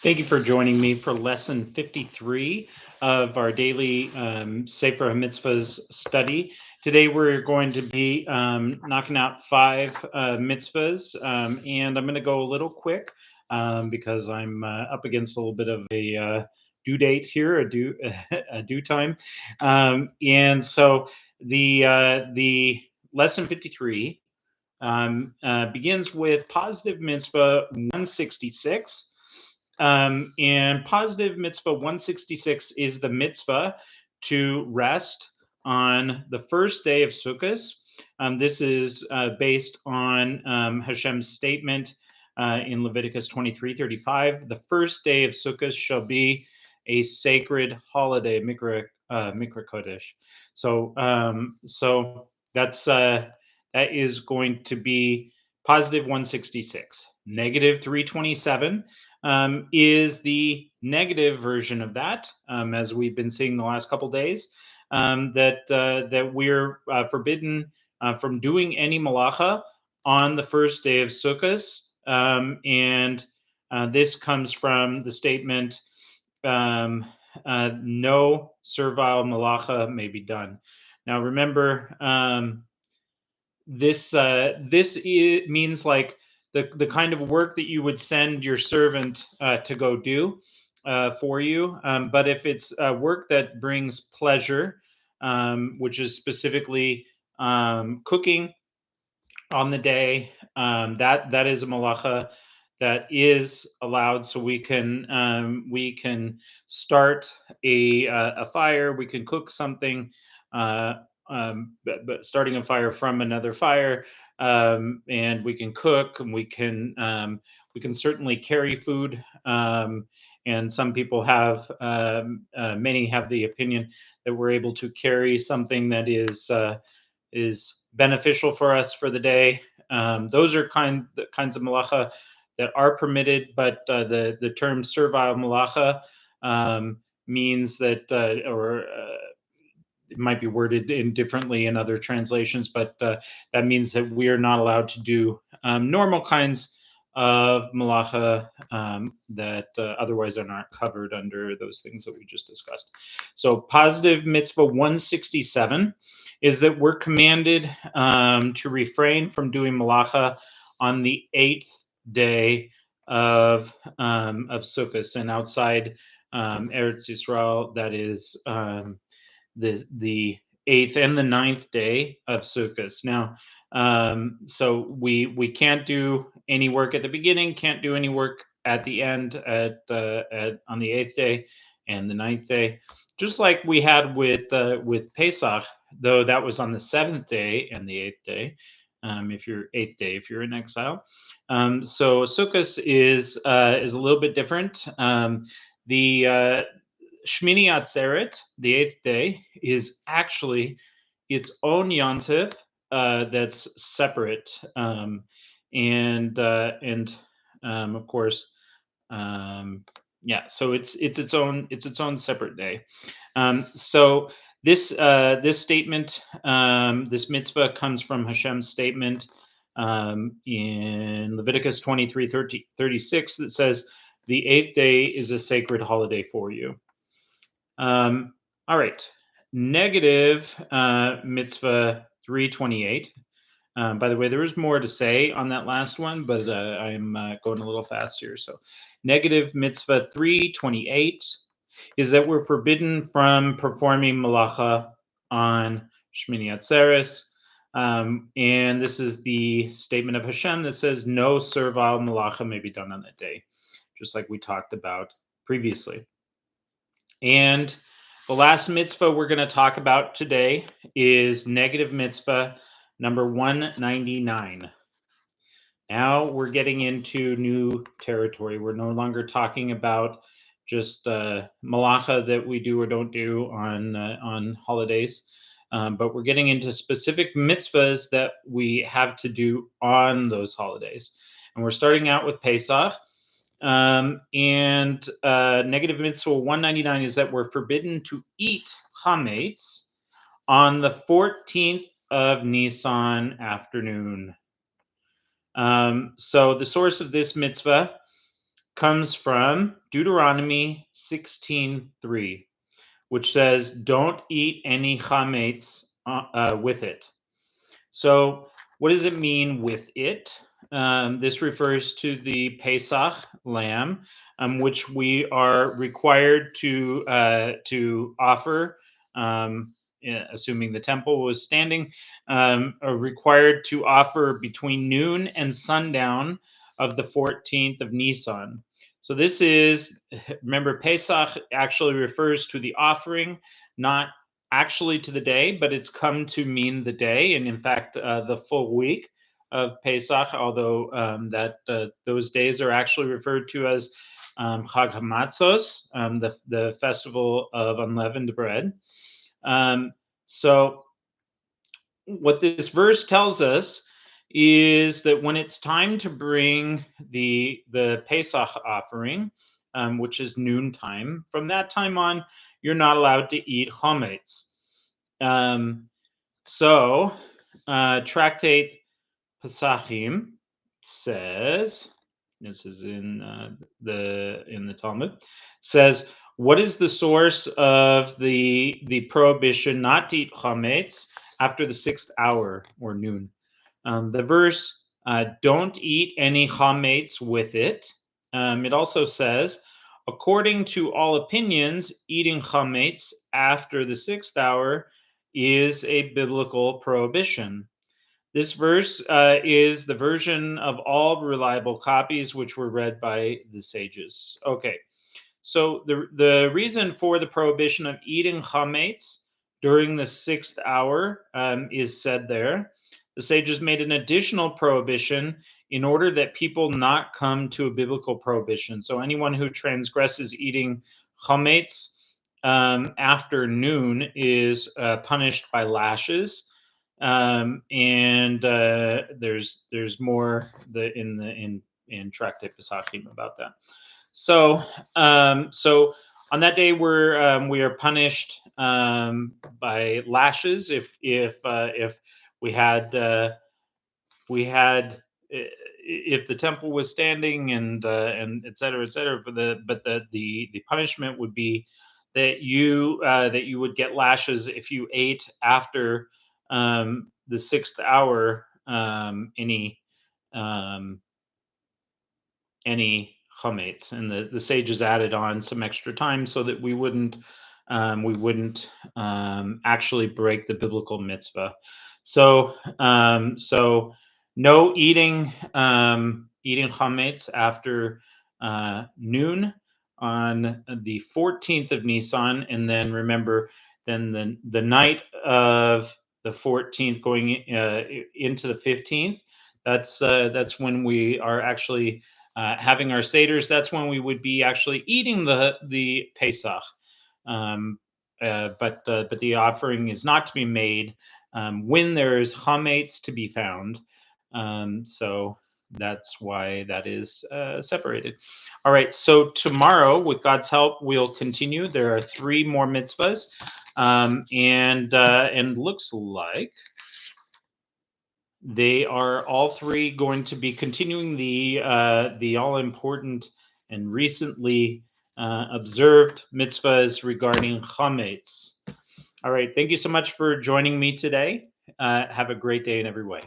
Thank you for joining me for lesson 53 of our daily Sefer HaMitzvos study. Today we're going to be knocking out five mitzvahs, and I'm going to go a little quick because I'm up against a little bit of a due date here, a due time. And so the lesson 53 begins with positive mitzvah 166. And positive mitzvah 166 is the mitzvah to rest on the first day of Sukkot. This is based on Hashem's statement in Leviticus 23:35. The first day of Sukkot shall be a sacred holiday, Mikra Kodesh. So that is going to be positive 166. Negative 327 is the negative version of that, as we've been seeing the last couple days, that we're forbidden from doing any malacha on the first day of Sukkot, and this comes from the statement, "No servile malacha may be done." Now, remember, this means like the kind of work that you would send your servant to go do for you. But if it's work that brings pleasure, which is specifically cooking on the day, that is a malacha that is allowed. So we can start a fire. We can cook something. Uh, but starting a fire from another fire, and we can cook, and we can certainly carry food. And some people have, many have the opinion that we're able to carry something that is beneficial for us for the day. Those are the kinds of malacha that are permitted, but the term servile malacha means that, or it might be worded indifferently in other translations, but that means that we are not allowed to do normal kinds of malacha that otherwise are not covered under those things that we just discussed. So, positive mitzvah 167 is that we're commanded to refrain from doing malacha on the eighth day of Sukkot, and outside Eretz Yisrael, that is the eighth and the ninth day of Sukkot. Now, so we can't do any work at the beginning, can't do any work at the end on the eighth day and the ninth day, just like we had with Pesach, though that was on the seventh day and the eighth day. If you're eighth day, if you're in exile, so Sukkot is a little bit different. The Shmini Atzeret, the eighth day, is actually its own yontif that's separate, and of course, yeah. So it's its own separate day. So this statement, this mitzvah comes from Hashem's statement in Leviticus 23:36 that says, "The eighth day is a sacred holiday for you." All right. Negative mitzvah 328. By the way, there was more to say on that last one, but I'm going a little fast here. So, negative mitzvah 328 is that we're forbidden from performing malacha on Shmini Atzeres. And this is the statement of Hashem that says, "No servile malacha may be done on that day," just like we talked about previously. And the last mitzvah we're going to talk about today is negative mitzvah number 199. Now we're getting into new territory. We're no longer talking about just malacha that we do or don't do on holidays, but we're getting into specific mitzvahs that we have to do on those holidays. And we're starting out with Pesach. And negative mitzvah 199 is that we're forbidden to eat chametz on the 14th of Nisan afternoon. So the source of this mitzvah comes from Deuteronomy 16:3, which says, "Don't eat any chametz with it." So, what does it mean with it? This refers to the Pesach lamb, which we are required to offer, assuming the temple was standing, are required to offer between noon and sundown of the 14th of Nisan. So this is, remember, Pesach actually refers to the offering, not actually to the day, but it's come to mean the day, and in fact, the full week of Pesach. Although those days are actually referred to as Chag HaMitzvos, the festival of unleavened bread. So, what this verse tells us is that when it's time to bring the Pesach offering, which is noontime, from that time on, you're not allowed to eat chametz. So, Tractate Pesachim says, this is in the Talmud, says, what is the source of the prohibition not to eat chametz after the 6th hour or noon? The verse, don't eat any chametz with it. It also says, according to all opinions, eating chametz after the 6th hour is a biblical prohibition. This verse is the version of all reliable copies which were read by the sages. Okay, so the reason for the prohibition of eating chametz during the 6th hour is said there. The sages made an additional prohibition in order that people not come to a biblical prohibition. So anyone who transgresses eating chametz after noon is punished by lashes. And there's more in Tractate Pesachim about that. So on that day we are punished by lashes if we had if the temple was standing and et cetera, et cetera. But the punishment would be that you would get lashes if you ate after the 6th hour any chametz, and the sages added on some extra time so that we wouldn't actually break the biblical mitzvah. So no eating chametz after noon on the 14th of Nisan, and then remember, then the night of the 14th going into the 15th. That's when we are actually having our seders. That's when we would be actually eating the Pesach. But the offering is not to be made when there is chametz to be found. So that's why that is separated. All right. So tomorrow, with God's help, we'll continue. There are 3 more mitzvahs, and looks like they are all 3 going to be continuing the all important and recently observed mitzvahs regarding chametz. All right. Thank you so much for joining me today. Have a great day in every way.